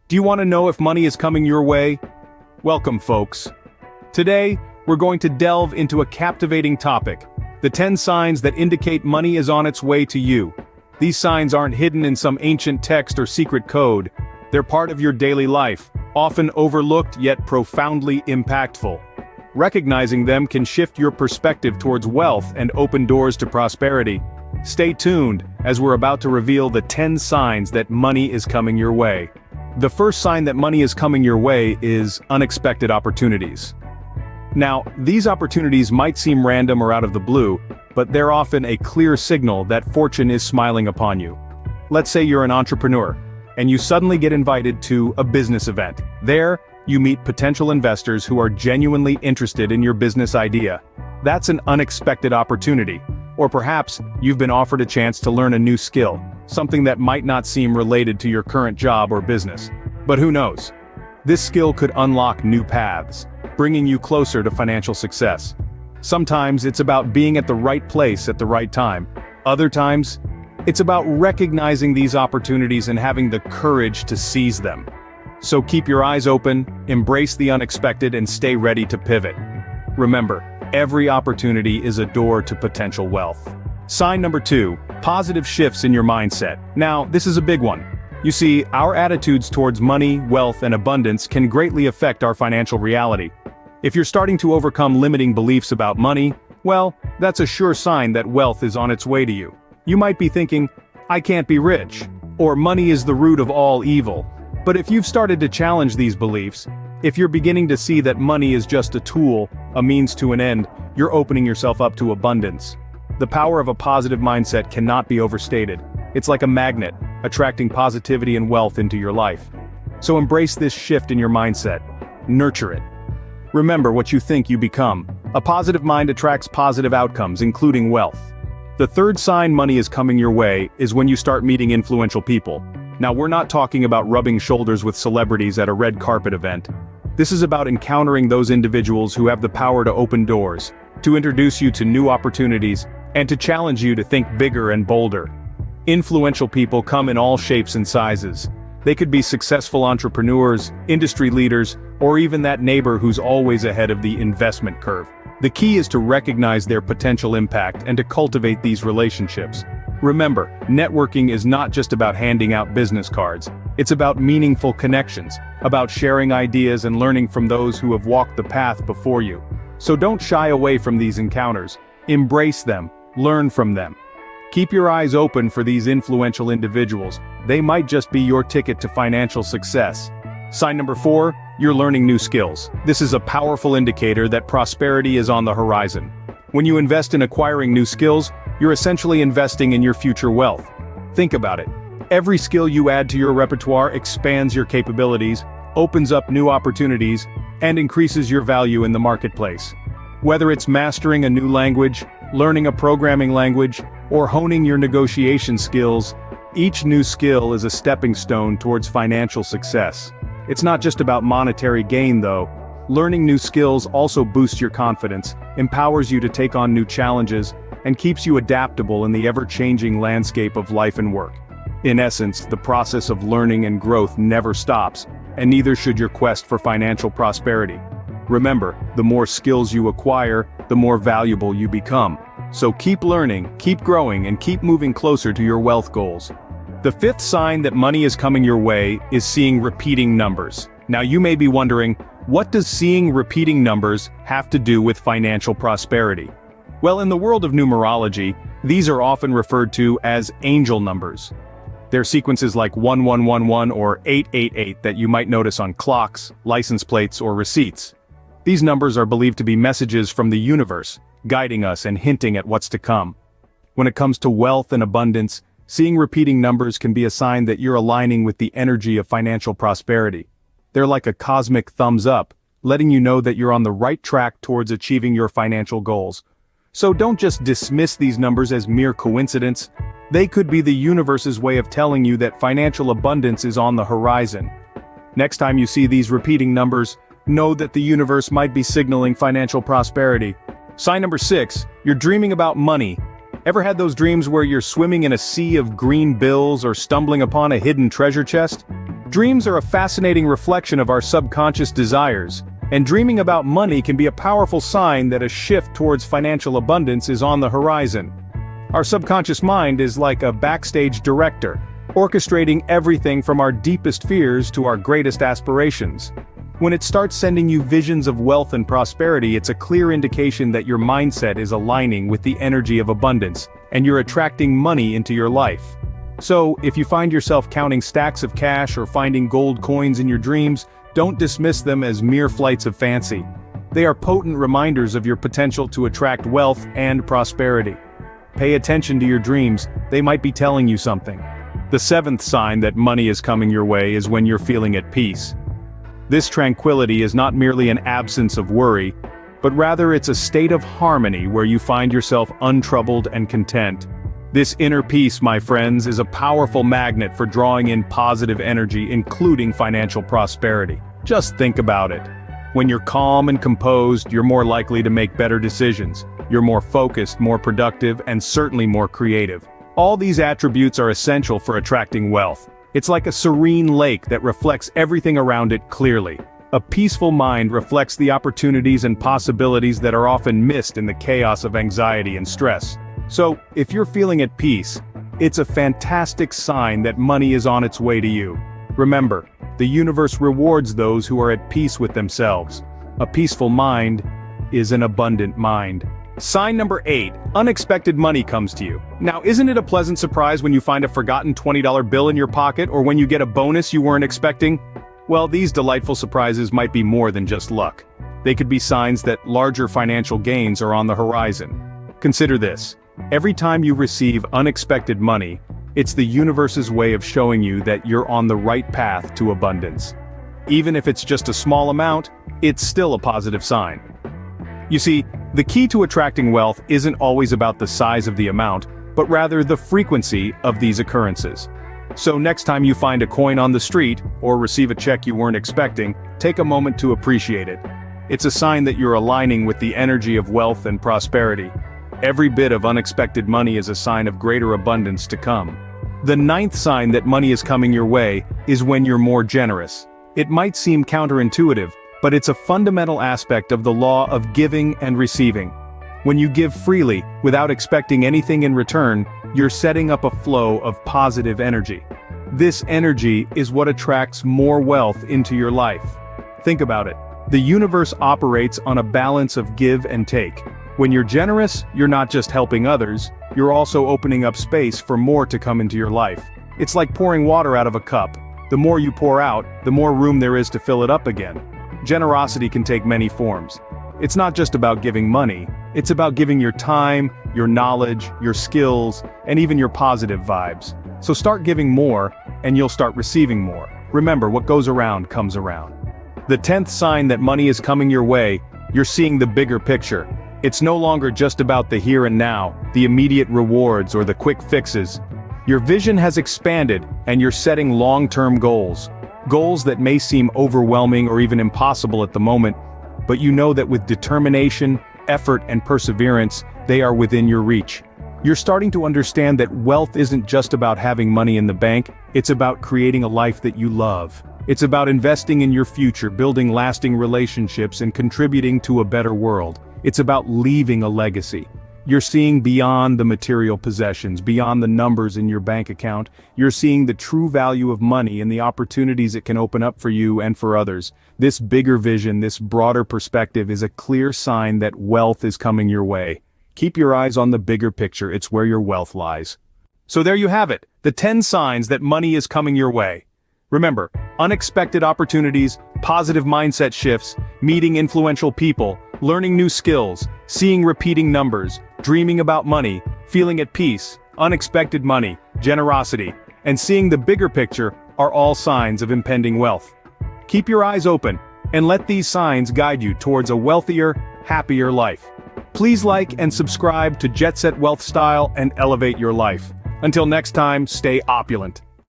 Do you want to know if money is coming your way? Welcome, folks. Today, we're going to delve into a captivating topic: the 10 signs that indicate money is on its way to you. These signs aren't hidden in some ancient text or secret code. They're part of your daily life, often overlooked yet profoundly impactful. Recognizing them can shift your perspective towards wealth and open doors to prosperity. Stay tuned, as we're about to reveal the 10 signs that money is coming your way. The first sign that money is coming your way is unexpected opportunities. Now, these opportunities might seem random or out of the blue, but they're often a clear signal that fortune is smiling upon you. Let's say you're an entrepreneur, and you suddenly get invited to a business event. There, you meet potential investors who are genuinely interested in your business idea. That's an unexpected opportunity. Or perhaps, you've been offered a chance to learn a new skill, something that might not seem related to your current job or business. But who knows? This skill could unlock new paths, bringing you closer to financial success. Sometimes it's about being at the right place at the right time. Other times, it's about recognizing these opportunities and having the courage to seize them. So keep your eyes open, embrace the unexpected, and stay ready to pivot. Remember, every opportunity is a door to potential wealth. Sign number 2, positive shifts in your mindset. Now, this is a big one. You see, our attitudes towards money, wealth, and abundance can greatly affect our financial reality. If you're starting to overcome limiting beliefs about money, well, that's a sure sign that wealth is on its way to you. You might be thinking, I can't be rich, or money is the root of all evil. But if you've started to challenge these beliefs, if you're beginning to see that money is just a tool, a means to an end, you're opening yourself up to abundance. The power of a positive mindset cannot be overstated. It's like a magnet, attracting positivity and wealth into your life. So embrace this shift in your mindset. Nurture it. Remember what you think you become. A positive mind attracts positive outcomes, including wealth. The third sign money is coming your way is when you start meeting influential people. Now, we're not talking about rubbing shoulders with celebrities at a red carpet event. This is about encountering those individuals who have the power to open doors, to introduce you to new opportunities, and to challenge you to think bigger and bolder. Influential people come in all shapes and sizes. They could be successful entrepreneurs, industry leaders, or even that neighbor who's always ahead of the investment curve. The key is to recognize their potential impact and to cultivate these relationships. Remember, networking is not just about handing out business cards. It's about meaningful connections, about sharing ideas and learning from those who have walked the path before you. So don't shy away from these encounters. Embrace them, learn from them. Keep your eyes open for these influential individuals. They might just be your ticket to financial success. Sign number 4, you're learning new skills. This is a powerful indicator that prosperity is on the horizon. When you invest in acquiring new skills, you're essentially investing in your future wealth. Think about it. Every skill you add to your repertoire expands your capabilities, opens up new opportunities, and increases your value in the marketplace. Whether it's mastering a new language, learning a programming language, or honing your negotiation skills, each new skill is a stepping stone towards financial success. It's not just about monetary gain, though. Learning new skills also boosts your confidence, empowers you to take on new challenges, and keeps you adaptable in the ever-changing landscape of life and work. In essence, the process of learning and growth never stops, and neither should your quest for financial prosperity. Remember, the more skills you acquire, the more valuable you become. So keep learning, keep growing, and keep moving closer to your wealth goals. The 5th sign that money is coming your way is seeing repeating numbers. Now, you may be wondering, what does seeing repeating numbers have to do with financial prosperity? Well, in the world of numerology, these are often referred to as angel numbers. They're sequences like 1111 or 888 that you might notice on clocks, license plates, or receipts. These numbers are believed to be messages from the universe, guiding us and hinting at what's to come. When it comes to wealth and abundance, seeing repeating numbers can be a sign that you're aligning with the energy of financial prosperity. They're like a cosmic thumbs up, letting you know that you're on the right track towards achieving your financial goals. So don't just dismiss these numbers as mere coincidence. They could be the universe's way of telling you that financial abundance is on the horizon. Next time you see these repeating numbers, know that the universe might be signaling financial prosperity. Sign number 6, you're dreaming about money. Ever had those dreams where you're swimming in a sea of green bills or stumbling upon a hidden treasure chest? Dreams are a fascinating reflection of our subconscious desires, and dreaming about money can be a powerful sign that a shift towards financial abundance is on the horizon. Our subconscious mind is like a backstage director, orchestrating everything from our deepest fears to our greatest aspirations. When it starts sending you visions of wealth and prosperity, it's a clear indication that your mindset is aligning with the energy of abundance, and you're attracting money into your life. So, if you find yourself counting stacks of cash or finding gold coins in your dreams, don't dismiss them as mere flights of fancy. They are potent reminders of your potential to attract wealth and prosperity. Pay attention to your dreams, they might be telling you something. The seventh sign that money is coming your way is when you're feeling at peace. This tranquility is not merely an absence of worry, but rather it's a state of harmony where you find yourself untroubled and content. This inner peace, my friends, is a powerful magnet for drawing in positive energy, including financial prosperity. Just think about it. When you're calm and composed, you're more likely to make better decisions. You're more focused, more productive, and certainly more creative. All these attributes are essential for attracting wealth. It's like a serene lake that reflects everything around it clearly. A peaceful mind reflects the opportunities and possibilities that are often missed in the chaos of anxiety and stress. So, if you're feeling at peace, it's a fantastic sign that money is on its way to you. Remember, the universe rewards those who are at peace with themselves. A peaceful mind is an abundant mind. Sign number 8, unexpected money comes to you. Now, isn't it a pleasant surprise when you find a forgotten $20 bill in your pocket, or when you get a bonus you weren't expecting? Well, these delightful surprises might be more than just luck. They could be signs that larger financial gains are on the horizon. Consider this. Every time you receive unexpected money, it's the universe's way of showing you that you're on the right path to abundance. Even if it's just a small amount, it's still a positive sign. You see, the key to attracting wealth isn't always about the size of the amount, but rather the frequency of these occurrences. So next time you find a coin on the street, or receive a check you weren't expecting, take a moment to appreciate it. It's a sign that you're aligning with the energy of wealth and prosperity. Every bit of unexpected money is a sign of greater abundance to come. The ninth sign that money is coming your way is when you're more generous. It might seem counterintuitive, but it's a fundamental aspect of the law of giving and receiving. When you give freely, without expecting anything in return, you're setting up a flow of positive energy. This energy is what attracts more wealth into your life. Think about it. The universe operates on a balance of give and take. When you're generous, you're not just helping others, you're also opening up space for more to come into your life. It's like pouring water out of a cup. The more you pour out, the more room there is to fill it up again. Generosity can take many forms. It's not just about giving money, it's about giving your time, your knowledge, your skills, and even your positive vibes. So start giving more, and you'll start receiving more. Remember, what goes around comes around. The 10th sign that money is coming your way, you're seeing the bigger picture. It's no longer just about the here and now, the immediate rewards or the quick fixes. Your vision has expanded, and you're setting long-term goals. Goals that may seem overwhelming or even impossible at the moment, but you know that with determination, effort, and perseverance, they are within your reach. You're starting to understand that wealth isn't just about having money in the bank, it's about creating a life that you love. It's about investing in your future, building lasting relationships, and contributing to a better world. It's about leaving a legacy. You're seeing beyond the material possessions, beyond the numbers in your bank account. You're seeing the true value of money and the opportunities it can open up for you and for others. This bigger vision, this broader perspective is a clear sign that wealth is coming your way. Keep your eyes on the bigger picture, it's where your wealth lies. So there you have it, the 10 signs that money is coming your way. Remember, unexpected opportunities, positive mindset shifts, meeting influential people, learning new skills, seeing repeating numbers, dreaming about money, feeling at peace, unexpected money, generosity, and seeing the bigger picture are all signs of impending wealth. Keep your eyes open, and let these signs guide you towards a wealthier, happier life. Please like and subscribe to Jetset Wealthstyle and elevate your life. Until next time, stay opulent.